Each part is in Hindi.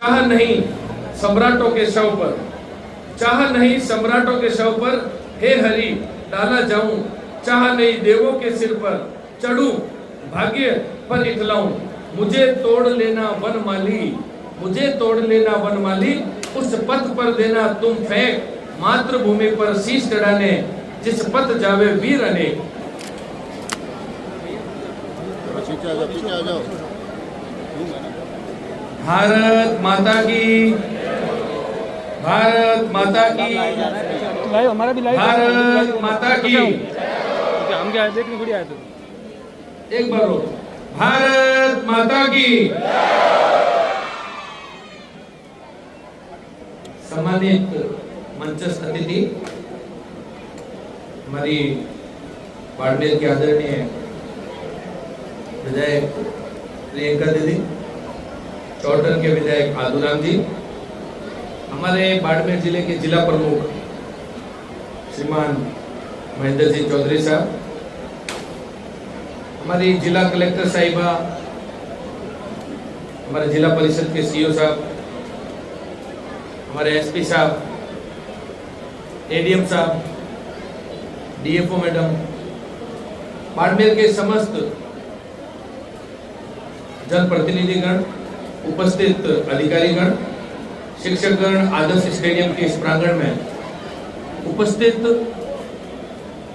चाह नहीं सम्राटों के शव पर, चाह नहीं सम्राटों के शव पर, हे हरि डाला जाऊं, चाह नहीं देवों के सिर पर चढ़ूं, भाग्य पर इतलाऊं, मुझे तोड़ लेना वनमाली, मुझे तोड़ लेना वनमाली, उस पथ पर देना तुम फेंक, मातृभूमि पर शीश चढ़ाने जिस पथ जावे वीर अनेक। भारत माता की, भारत माता की, हमारा भी लाइव, भारत माता की। हम क्या देखने थोड़ी आए थे। एक बार हो, भारत माता की। सम्मानित मंचस्थ अतिथि, हमारी बाड़मेर की आदरणीय विधायक प्रियंका दीदी, चौटन के विधायक आदुराम जी, हमारे बाड़मेर जिले के जिला प्रमुख श्रीमान महेंद्र सिंह चौधरी साहब, हमारी जिला कलेक्टर साहिबा, हमारे जिला परिषद के सीईओ साहब, हमारे एसपी साहब, एडीएम साहब, डीएफओ मैडम, बाड़मेर के समस्त जनप्रतिनिधिगण, उपस्थित अधिकारीगण, शिक्षकगण, आदर्श स्टेडियम के इस प्रांगण में उपस्थित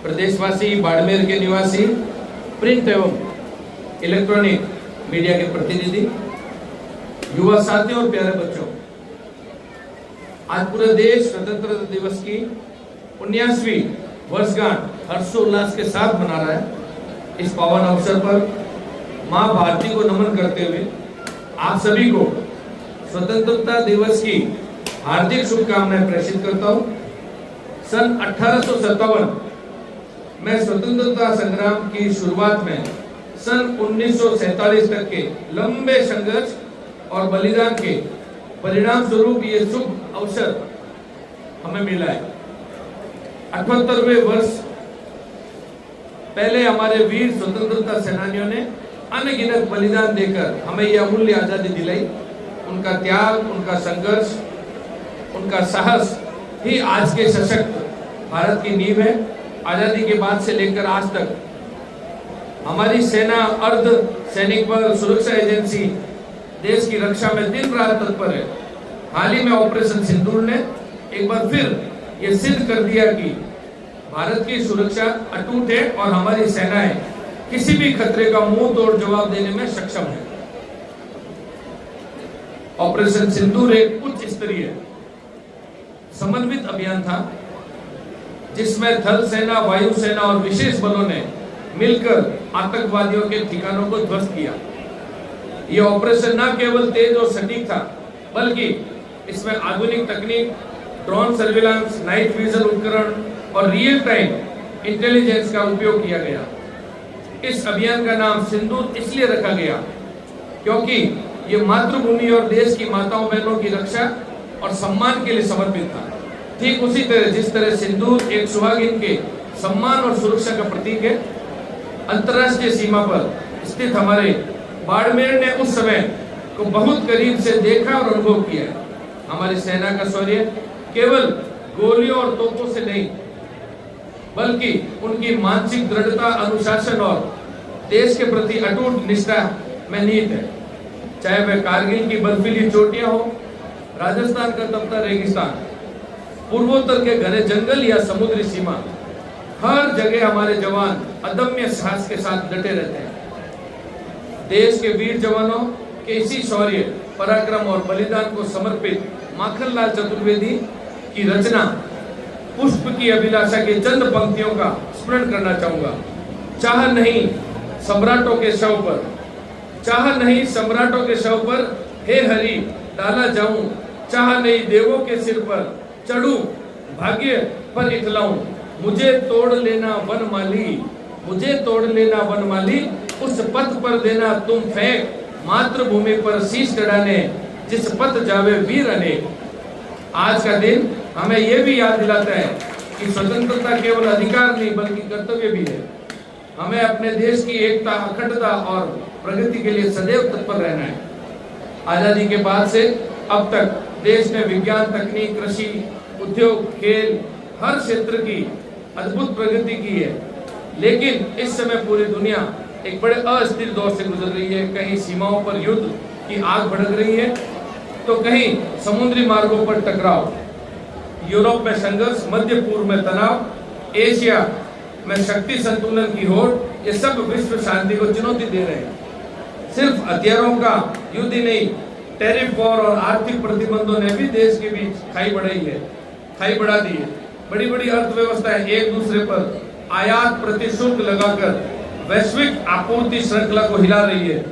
प्रदेशवासी, बाड़मेर के निवासी, प्रिंट एवं इलेक्ट्रॉनिक मीडिया के प्रतिनिधि, युवा साथियों और प्यारे बच्चों, आज पूरा देश स्वतंत्रता दिवस की 19वीं वर्षगांठ हर्षोल्लास के साथ मना रहा है। इस पावन अवसर पर मां भारती को नमन करते हुए आप सभी को स्वतंत्रता दिवस की हार्दिक शुभकामनाएं प्रेषित करता हूं। सन 1857 में स्वतंत्रता संग्राम की शुरुआत में सन 1947 तक के लंबे संघर्ष और बलिदान के परिणाम स्वरूप ये शुभ अवसर हमें मिला है। 78वें वर्ष पहले हमारे वीर स्वतंत्रता सेनानियों ने अनगिनत बलिदान देकर हमें यह अमूल्य आजादी दिलाई। उनका त्याग, उनका संघर्ष, उनका साहस ही आज के सशक्त भारत की नींव है। आजादी के बाद से लेकर आज तक हमारी सेना, अर्ध सैनिक बल, सुरक्षा एजेंसी देश की रक्षा में दिन रात तत्पर है। हाल ही में ऑपरेशन सिंदूर ने एक बार फिर ये सिद्ध कर दिया कि भारत की सुरक्षा अटूट है और हमारी सेनाएं किसी भी खतरे का मुंह तोड़ जवाब देने में सक्षम है। ऑपरेशन सिंदूर एक उच्च स्तरीय समन्वित अभियान था जिसमें थल सेना, वायु सेना और विशेष बलों ने मिलकर आतंकवादियों के ठिकानों को ध्वस्त किया। यह ऑपरेशन न केवल तेज और सटीक था, बल्कि इसमें आधुनिक तकनीक, ड्रोन सर्विलांस, नाइट विजन उपकरण और रियल टाइम इंटेलिजेंस का उपयोग किया गया। इस अभियान का नाम सिंदूर इसलिए रखा गया क्योंकि ये मातृभूमि और देश की माताओं बहनों की रक्षा और सम्मान के लिए समर्पित था। ठीक उसी तरह जिस तरह सिंदूर एक सुहागिन के सम्मान और सुरक्षा का प्रतीक है, अंतर्राष्ट्रीय सीमा पर स्थित हमारे बाड़मेर ने उस समय को बहुत करीब से देखा और अनुभव किया। हमारी सेना का शौर्य केवल गोलियों और तोपों से नहीं, बल्कि उनकी मानसिक दृढ़ता, अनुशासन और देश के प्रति अटूट निष्ठा में निहित है। चाहे वह कारगिल की बर्फीली चोटियां हो, राजस्थान का तपता रेगिस्तान, पूर्वोत्तर के घने जंगल या समुद्री सीमा, हर जगह हमारे जवान अदम्य साहस के साथ डटे रहते हैं। देश के वीर जवानों के इसी शौर्य, पराक्रम और बलिदान को समर्पित माखनलाल चतुर्वेदी की रचना पुष्प की अभिलाषा के चंद पंक्तियों का स्मरण करना चाहूंगा। चाह नहीं सम्राटों के शव पर, चाह नहीं सम्राटों के शव पर, हे हरि डाला जाऊं, चाह नहीं देवों के सिर पर चढ़ूं, भाग्य पर इतलाऊं, मुझे तोड़ लेना वनमाली, मुझे तोड़ लेना वनमाली, उस पथ पर देना तुम फेंक, मातृभूमि पर शीश चढ़ाने जिस पथ जावे वीर अनेक। आज का दिन हमें यह भी याद दिलाता है कि स्वतंत्रता केवल अधिकार नहीं बल्कि कर्तव्य भी है। हमें अपने देश की एकता, अखंडता और प्रगति के लिए सदैव तत्पर रहना है। आजादी के बाद से अब तक देश ने विज्ञान, तकनीक, कृषि, उद्योग, खेल, हर क्षेत्र की अद्भुत प्रगति की है। लेकिन इस समय पूरी दुनिया एक बड़े अस्थिर दौर से गुजर रही है। कहीं सीमाओं पर युद्ध की आग भड़क रही है, तो कहीं समुद्री मार्गों पर टकराव, यूरोप में संघर्ष, मध्य पूर्व में तनाव, एशिया में शक्ति संतुलन की होड़, ये सब विश्व शांति को चुनौती दे रहे हैं। सिर्फ हथियारों का युद्ध ही नहीं, टैरिफ वॉर और आर्थिक प्रतिबंधों ने भी देश के बीच खाई बढ़ा दी है। बड़ी बड़ी अर्थव्यवस्थाएं एक दूसरे पर आयात प्रतिशुल्क लगाकर वैश्विक आपूर्ति श्रृंखला को हिला रही है।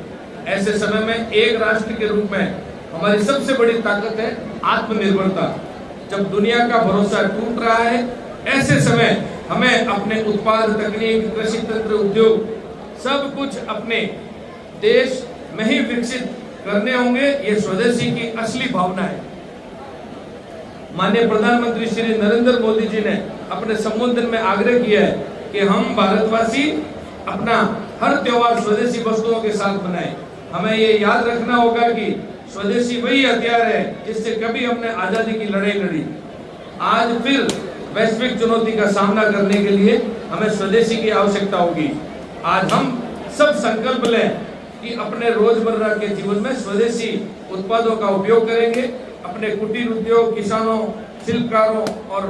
ऐसे समय में एक राष्ट्र के रूप में हमारी सबसे बड़ी ताकत है आत्मनिर्भरता। जब दुनिया का भरोसा टूट रहा है, ऐसे समय हमें अपने उत्पाद, तकनीक, कृषि तंत्र, उद्योग सब कुछ अपने देश में ही विकसित करने होंगे। ये स्वदेशी की असली भावना है। माननीय प्रधानमंत्री श्री नरेंद्र मोदी जी ने अपने संबोधन में आग्रह किया है कि हम भारतवासी अपना हर त्योहार स्वदेशी वस्तुओं के साथ मनाएं। हमें ये याद रखना होगा कि स्वदेशी वही हथियार है जिससे कभी हमने आजादी की लड़ाई लड़ी। आज फिर वैश्विक चुनौती का सामना करने के लिए हमें स्वदेशी की आवश्यकता होगी। आज हम सब संकल्प लें कि अपने रोजमर्रा के जीवन में स्वदेशी उत्पादों का उपयोग करेंगे। अपने कुटीर उद्योग, किसानों, शिल्पकारों और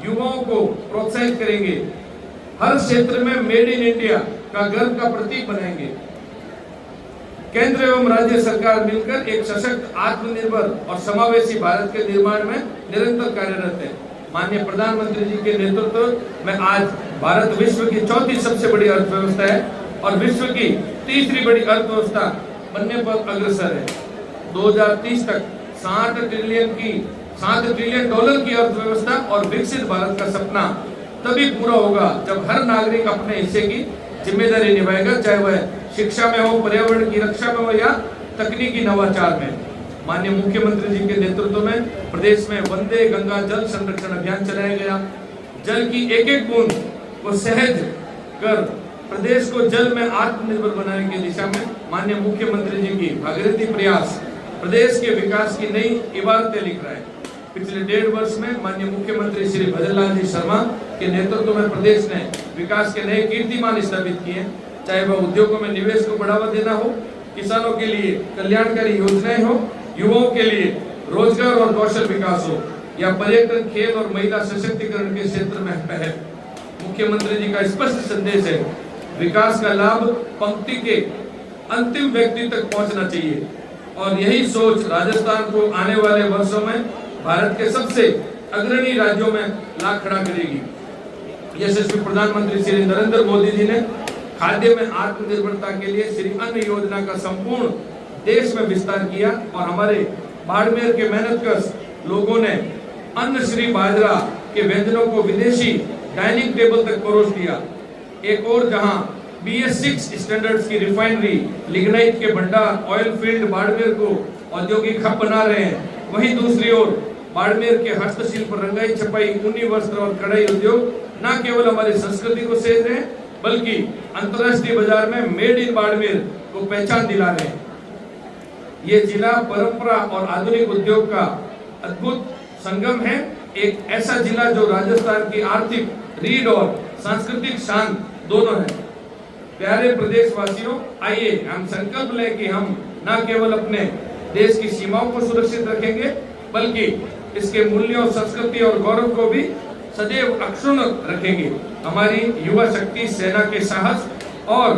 युवाओं को प्रोत्साहित करेंगे। हर क्षेत्र में मेड इन इंडिया का गर्व का प्रतीक बनाएंगे। केंद्र एवं राज्य सरकार मिलकर एक सशक्त, आत्मनिर्भर और समावेशी भारत के निर्माण में निरंतर कार्यरत है। माननीय प्रधानमंत्री जी के नेतृत्व में आज भारत विश्व की चौथी सबसे बड़ी अर्थव्यवस्था है और विश्व की तीसरी बड़ी अर्थव्यवस्था बनने पर अग्रसर है। 2030 तक 7 ट्रिलियन डॉलर की अर्थव्यवस्था और विकसित भारत का सपना तभी पूरा होगा जब हर नागरिक अपने हिस्से की जिम्मेदारी निभाएगा, चाहे वह शिक्षा में हो, पर्यावरण की रक्षा में हो या तकनीकी नवाचार में। माननीय मुख्यमंत्री जी के नेतृत्व में प्रदेश में वंदे गंगा जल संरक्षण अभियान चलाया गया। जल की एक एक बूंद को सहज कर प्रदेश को जल में आत्मनिर्भर बनाने की दिशा में माननीय मुख्यमंत्री जी की भागीरथी प्रयास प्रदेश के विकास की नई इबारतें लिख रहा है। पिछले 1.5 वर्ष में माननीय मुख्यमंत्री श्री भजनलाल जी शर्मा के नेतृत्व में प्रदेश ने विकास के नए कीर्तिमान स्थापित किए। चाहे वह उद्योगों में निवेश को बढ़ावा देना हो, किसानों के लिए कल्याणकारी योजनाएं हो, युवाओं के लिए रोजगार और कौशल विकास हो या पर्यटन, खेल और महिला सशक्तिकरण के क्षेत्र में पहल। मुख्यमंत्री जी का स्पष्ट संदेश है, विकास का लाभ पंक्ति के अंतिम व्यक्ति तक पहुंचना चाहिए और यही सोच राजस्थान को आने वाले वर्षों में भारत के सबसे अग्रणी राज्यों में ला खड़ा करेगी। यशस्वी प्रधानमंत्री श्री नरेंद्र मोदी जी ने खाद्य में आत्मनिर्भरता के लिए श्री अन्न योजना का संपूर्ण देश में विस्तार किया और हमारे बाड़मेर के मेहनतकश लोगों ने अन्न श्री बाजरा के व्यंजनों को विदेशी डाइनिंग टेबल तक परोस दिया। एक और जहां BS6 स्टैंडर्ड्स की रिफाइनरी, लिग्नाइट के भंडार, ऑयल फील्ड बाड़मेर को औद्योगिक हब बना रहे हैं, वहीं दूसरी ओर बाड़मेर के हस्तशिल्प, रंगाई, छपाई, ऊनी वस्त्र और कढ़ाई उद्योग न केवल हमारी संस्कृति को सेज रहे हैं बल्कि अंतर्राष्ट्रीय बाजार में मेड इन बाड़मेर को पहचान दिला रहे हैं। ये जिला परंपरा और आधुनिक उद्योग का अद्भुत संगम है। एक ऐसा जिला जो राजस्थान की आर्थिक रीढ़ और सांस्कृतिक शान दोनों है। प्यारे प्रदेशवासियों, आइए हम संकल्प लें कि हम न केवल अपने देश की सीमाओं को सुरक्षित रखेंगे बल्कि इसके मूल्यों, संस्कृति और गौरव को भी सदैव अक्षुण्ण रखेंगे। हमारी युवा शक्ति, सेना के साहस और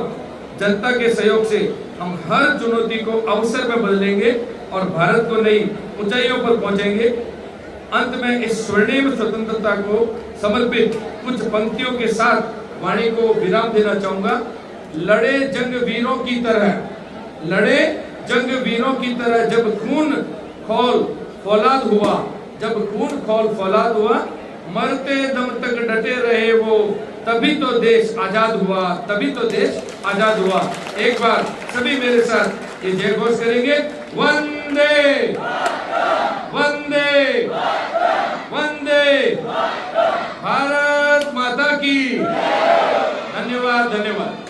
जनता के सहयोग से हम हर चुनौती को अवसर में बदलेंगे और भारत को नई ऊंचाइयों पर पहुंचेंगे। अंत में इस स्वर्णिम स्वतंत्रता को समर्पित कुछ पंक्तियों के साथ वाणी को विराम देना चाहूंगा। लड़े जंग वीरों की तरह, लड़े जंग वीरों की तरह, जब खून खौल फौलाद हुआ, जब खून खौल फौलाद हुआ, मरते दम तक डटे रहे वो, तभी तो देश आजाद हुआ, तभी तो देश आजाद हुआ। एक बार सभी मेरे साथ ये जय घोष करेंगे, वंदे वंदे वंदे भारत माता की। धन्यवाद धन्यवाद।